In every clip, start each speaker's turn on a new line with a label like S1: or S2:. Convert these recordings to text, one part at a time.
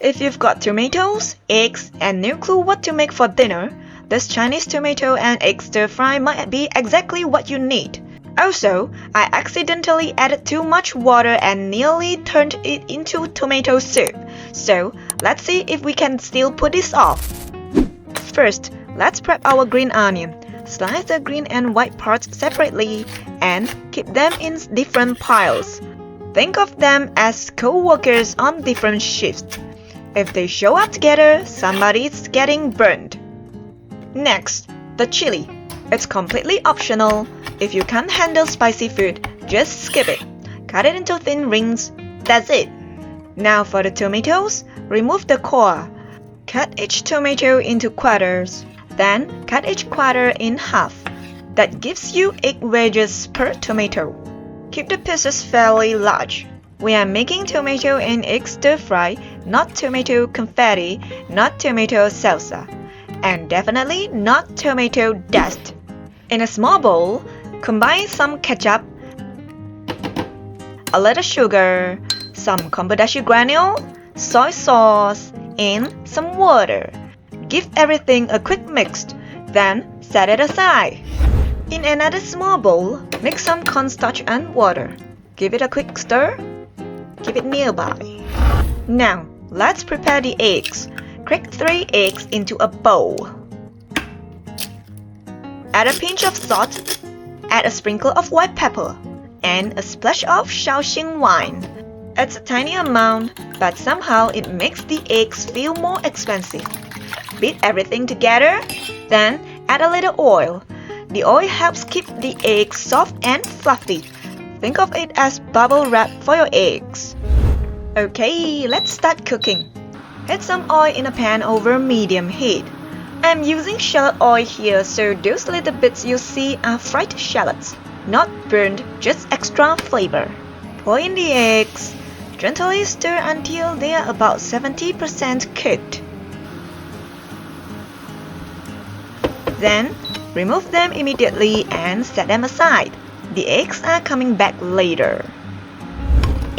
S1: If you've got tomatoes, eggs, and no clue what to make for dinner, this Chinese tomato and egg stir-fry might be exactly what you need. Also, I accidentally added too much water and nearly turned it into tomato soup. So, let's see if we can still pull this off. First, let's prep our green onion. Slice the green and white parts separately and keep them in different piles. Think of them as co-workers on different shifts. If they show up together, somebody's getting burned. Next, the chili. It's completely optional. If you can't handle spicy food, just skip it. Cut it into thin rings. That's it. Now for the tomatoes, remove the core. Cut each tomato into quarters. Then cut each quarter in half. That gives you 8 wedges per tomato. Keep the pieces fairly large. We are making tomato and egg stir-fry, not tomato confetti, not tomato salsa, and definitely not tomato dust. In a small bowl, combine some ketchup, a little sugar, some kombucha granule, soy sauce, and some water. Give everything a quick mix, then set it aside. In another small bowl, mix some cornstarch and water. Give it a quick stir. Keep it nearby. Now, let's prepare the eggs. Crack 3 eggs into a bowl. Add a pinch of salt. Add a sprinkle of white pepper and a splash of Shaoxing wine. It's a tiny amount, but somehow it makes the eggs feel more expensive. Beat everything together, then add a little oil. The oil helps keep the eggs soft and fluffy. Think of it as bubble wrap for your eggs. Okay, let's start cooking. Add some oil in a pan over medium heat. I'm using shallot oil here, so those little bits you see are fried shallots. Not burned, just extra flavor. Pour in the eggs. Gently stir until they are about 70% cooked. Then, remove them immediately and set them aside. The eggs are coming back later.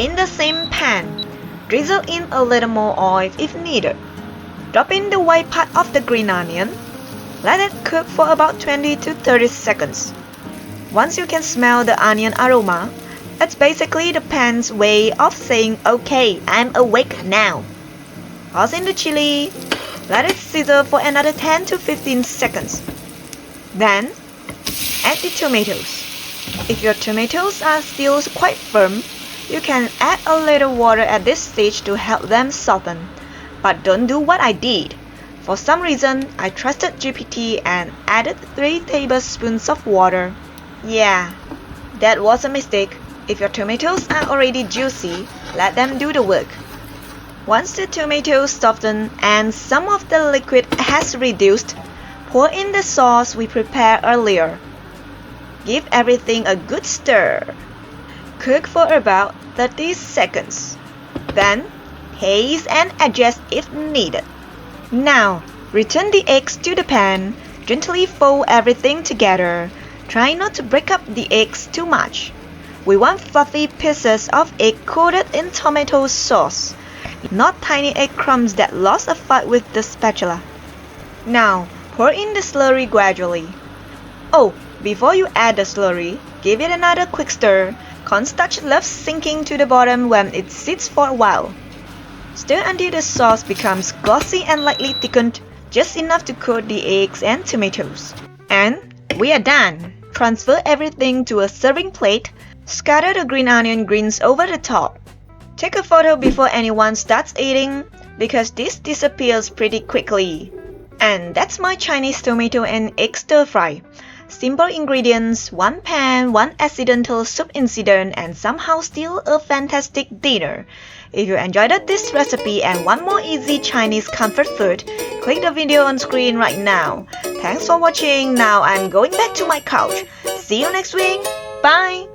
S1: In the same pan, drizzle in a little more oil if needed. Drop in the white part of the green onion. Let it cook for about 20 to 30 seconds. Once you can smell the onion aroma, it's basically the pan's way of saying, "Okay, I'm awake now." Toss in the chili. Let it sizzle for another 10 to 15 seconds. Then, add the tomatoes. If your tomatoes are still quite firm, you can add a little water at this stage to help them soften. But don't do what I did. For some reason, I trusted GPT and added 3 tablespoons of water. Yeah, that was a mistake. If your tomatoes are already juicy, let them do the work. Once the tomatoes soften and some of the liquid has reduced, pour in the sauce we prepared earlier. Give everything a good stir. Cook for about 30 seconds. Then, taste and adjust if needed. Now, return the eggs to the pan. Gently fold everything together. Try not to break up the eggs too much. We want fluffy pieces of egg coated in tomato sauce, not tiny egg crumbs that lost a fight with the spatula. Now, pour in the slurry gradually. Oh, before you add the slurry, give it another quick stir. Cornstarch loves sinking to the bottom when it sits for a while. Stir until the sauce becomes glossy and lightly thickened, just enough to coat the eggs and tomatoes. And we are done. Transfer everything to a serving plate. Scatter the green onion greens over the top. Take a photo before anyone starts eating, because this disappears pretty quickly. And that's my Chinese tomato and egg stir-fry. Simple ingredients, 1 pan, 1 accidental soup incident, and somehow still a fantastic dinner. If you enjoyed this recipe and want more easy Chinese comfort food, click the video on screen right now. Thanks for watching. Now I'm going back to my couch. See you next week. Bye!